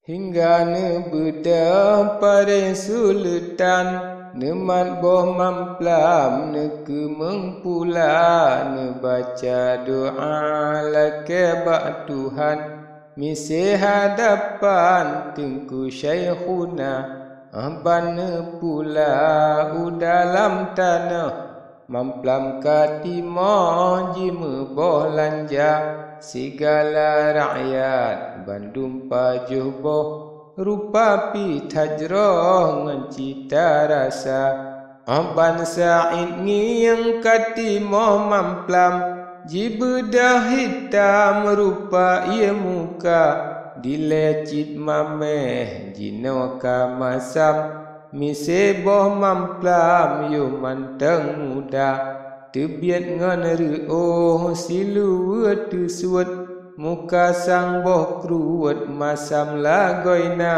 hingga ne beda pare sultan ne mat boh mamplam ne ke mengpula ne baca doa lake bak Tuhan misi hadapan tengku syekhuna aban ne pula dalam tanah mamplam katimo jime boh lanja segala rakyat Bandung pajuh boh rupa pi tajroh ngan cita rasa aban Said ngiyang katimo mamplam jibedah hitam rupa ia muka dilecit mameh jino kamasam mise boh mamplam yo manteng muda tebiat ngan reo silu tu suat muka sang boh kruat masam lagoina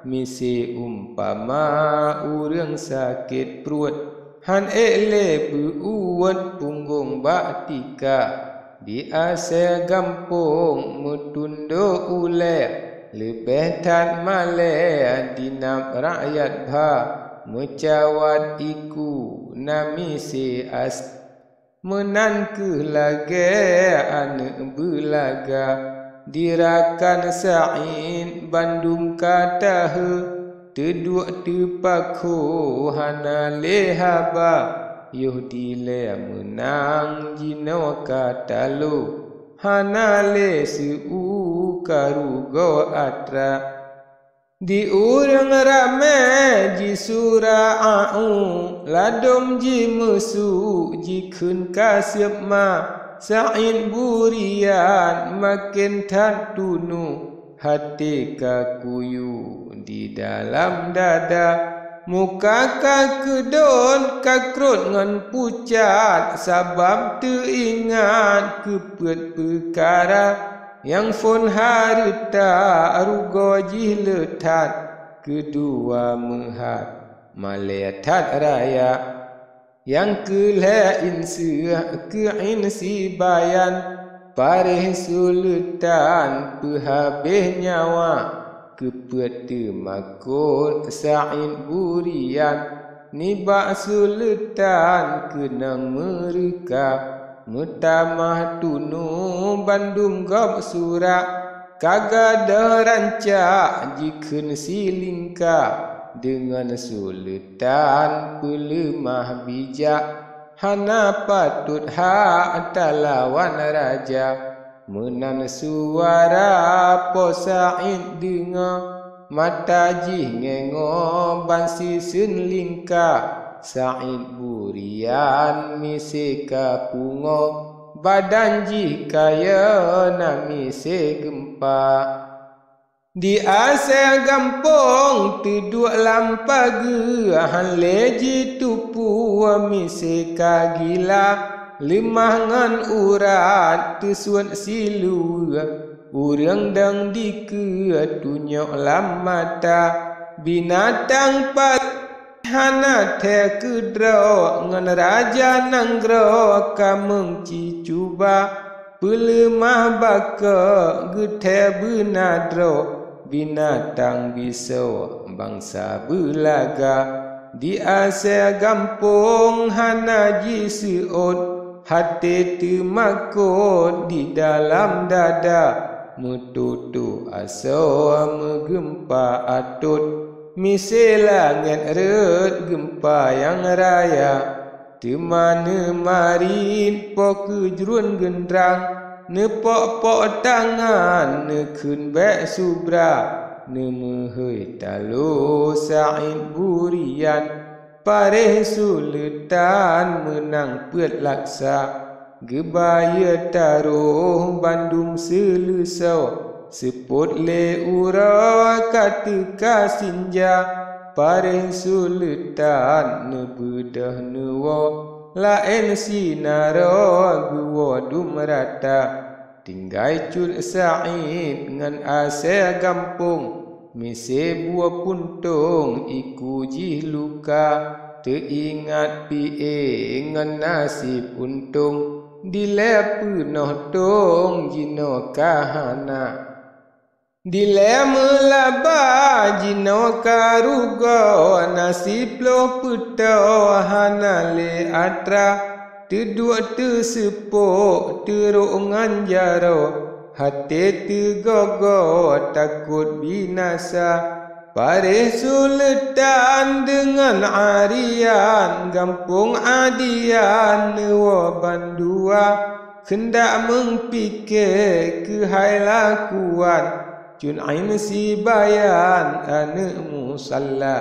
misi umpama urang sakit perut han ele buuat punggung batika di ase gampung mutundo ule lebih tan male dinam rakyat bha mecawat iku nami si as menan ke lage anak belaga dirakan Said Bandung kata teduk tepakho hana lehaba yuh dile menang jino kata lu hana le su karugo atra di urang rame ji sura'u ladom ji musu ji khun kasyap ma Said burian makin tan tunu hati kakuyu di dalam dada muka kakedon kakrut ngan pucat sabab teringat kepet perkara yang fon harita rugo jiletat kedua mehat maletat raya yang kele insi ke insi bayan pareh sultan pehabis nyawa kepet makut Said burian nibak sultan kenang mereka mutamah tunu Bandung gob surak kagada rancak jikeun silingka dengan sultan pelemah bijak hana patut hak talawan raja menan suara po Said dengar mata jih ngengo bansi sun lingka Said burian misi kapungo badan ji kaya nami se gempa di ase gampong tiduk lampage han leji tupu misi kagila lemah ngan urat tusuan silu urang dang dike tunyok lamata binatang hana te kedro ngan raja nanggro kameng ci cuba pelemah baka gethe benadro binatang biso bangsa belaga di ase gampung hana ji seot hati temakut di dalam dada mututu aso megempa atut misi langit red gempa yang raya di mana marin po kejrun gendrang ne pok tangan ne khun bek subra ne mehoi talo Said burian pareh sultan menang pet laksa gebaya taruh Bandung selusau seput le ura katika sinja pareh sultan ne bedah newo laen sinaro guwa dumrata tinggai cul Said ngan ase gampung mise buah puntung iku jih luka teingat pie ngan nasib untung dilepu noh tong jino kahana Dilema laba jino karugo nasib lo puto hanale atra tedua tesepo terungan jaro hati tegogo takut binasa pare sultan dengan arian gampung adian newa bandua hendak mengpikir ke hai lakuan Cun ain si bayan anak musalla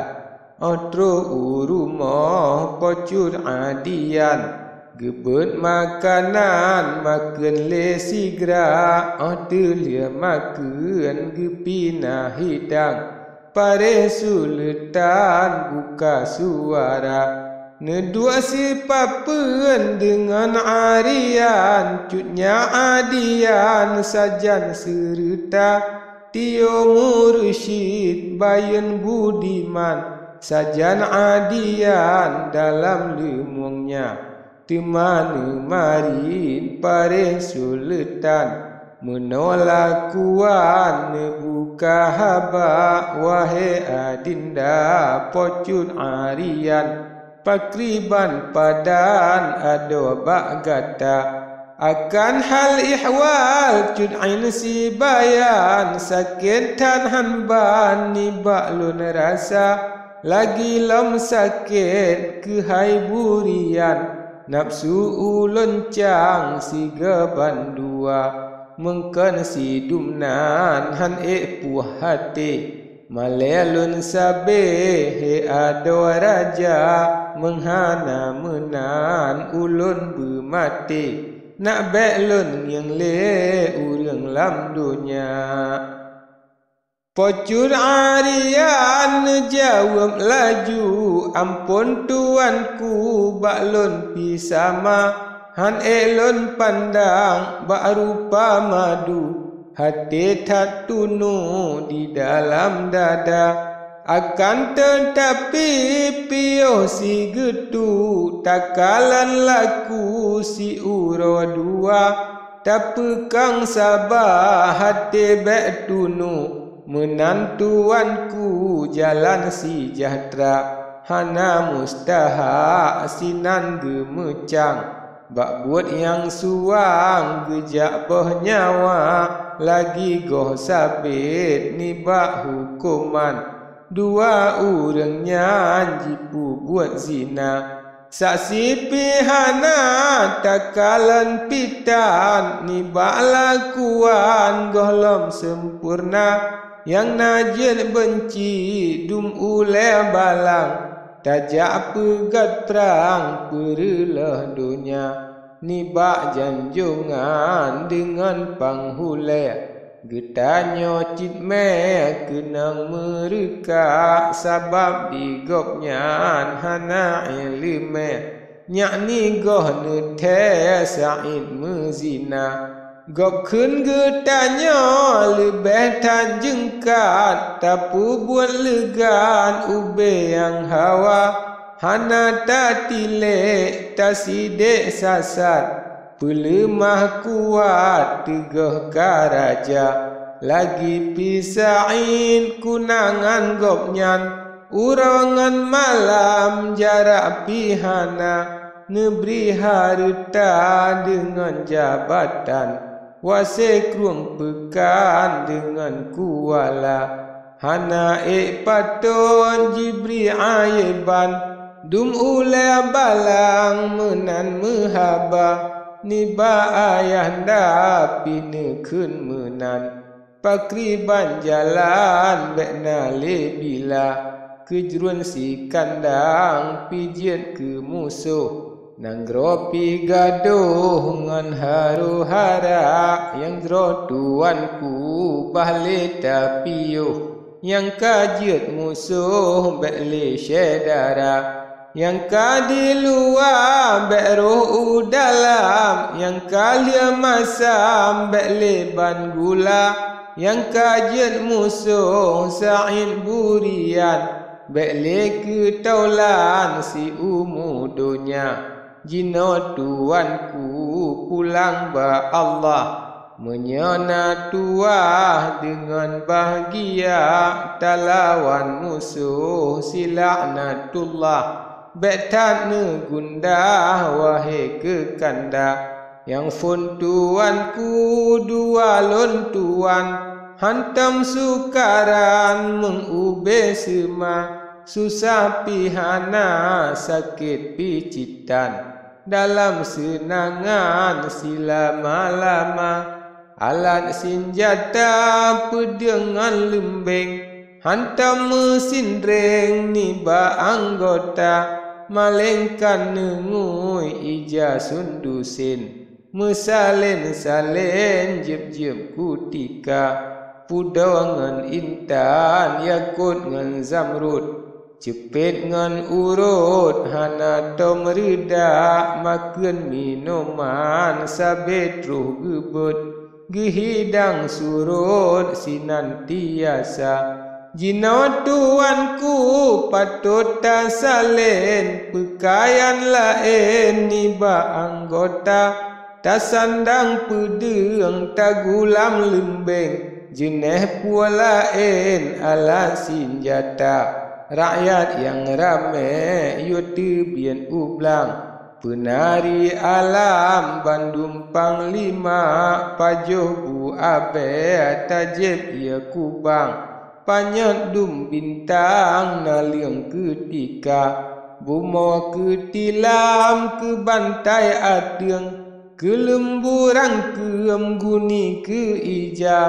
Otro urumoh pocur adian Gebet makanan makan lesi gerak Otelia makan gepina hidang Pare sultan buka suara Nedua si papen dengan arian Cutnya adian sajan serta Tio mursyid bayan budiman Sajan adian dalam lemungnya Temani marin pare sultan Menolak kuan buka haba Wahai adinda pocun arian Pakriban padan ado bagata Akan hal ihwal cud'ain si bayan Sakit tan hanban ni baklun rasa Lagi lam sakit ke hai burian Nafsu ulun cang si geban dua Mengkan si dumnan han puh hati Malelun sabe he ado raja Menghana menan ulun bermati Nak beklun yang le urang lam dunia Pocur arian jawab laju Ampun tuanku baklun pisama Han elon pandang bak rupa madu Hati tak tunu di dalam dada Akan tetapi pio si getu Takalan laku si uro dua Tapi kang sabah hati bek tunu Menantuanku jalan si jahtera Hana mustahak sinan gemecang Bak buat yang suang gejak boh nyawa Lagi goh sabit ni bak hukuman Dua orangnya jipu buat zina Saksi pihana takalan pitan Ni bak lakuan gohlom sempurna Yang najin benci dum ule balang Tajak pegat perang perilah dunia Ni bak janjungan dengan panghulai Getanyo cit me kenang mereka Sabab digopnya hana ilime Nyak ni goh nete sa'id mezina Gop kun getanyo lebih tan jengkat Tapu buat legan ube yang hawa Hana tak tilek tak sidek sasat Pelemah kuat tegah karaja Lagi pisain kunangan gopnyan Urangan malam jarak pihana Neberi harta dengan jabatan Wase kruang pekan dengan kuala Hana patun jibri ayeban Dum ule balang menan mehaba Niba ayahanda pinekun menan Pakriban jalan bekna lebila Kejruan si kandang pijet ke musuh Nanggro pi gaduh ngan haru hara Yang jro tuanku bahle tapiyuh Yang kajet musuh bekle syedara Yang ka di luar bek roh dalam Yang kalia masam bek leban gula Yang kajet musuh sa'in burian Bek le ketaulan si umu dunia Jino tuanku pulang ba Allah menyana tuah dengan bahagia talawan musuh silaknatullah betan negundah wahai kekanda yang fun tuanku dua lon tuan hantam sukaran mengube sema susah pihana sakit picitan dalam senangan selama-lama alat senjata pedengan lembeng hantam mesin reng niba anggota malengkan nengui ija sundusin mesalen-salen jeb-jeb kutika pudawangan intan yakut ngan zamrud cepet ngan urut hana tom reda makan minuman sabet ruh gebet gehidang surut sinantiasa jina tuanku patut tasalen pekaian lain niba anggota tasandang pedeng tagulam lembeng jeneh pualain ala senjata rakyat yang ramai yuti bian ublang penari alam Bandung Panglima pajuh bu abe tajib ia kubang panyat dum bintang naliang ketika bumo ketilam ke bantai adeng ke lemburang ke emguni ke ija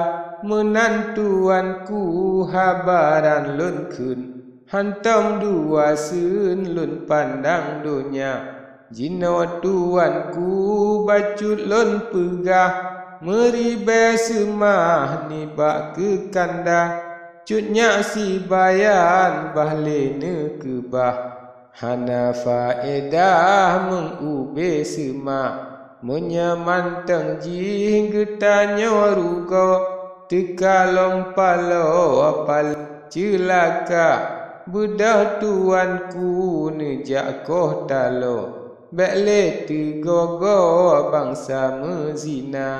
menantuanku habaran lun kun hantam dua sun lun pandang dunia jino tuanku bacut lun pegah meribe semah nibak ke kanda cutnya si bayan bahlene ke bah hana faedah mengube semah menyamantang jing getanya rugo tekalong palo apal celaka bedah tuanku nejak koh talo bekle tegogo bangsa mezina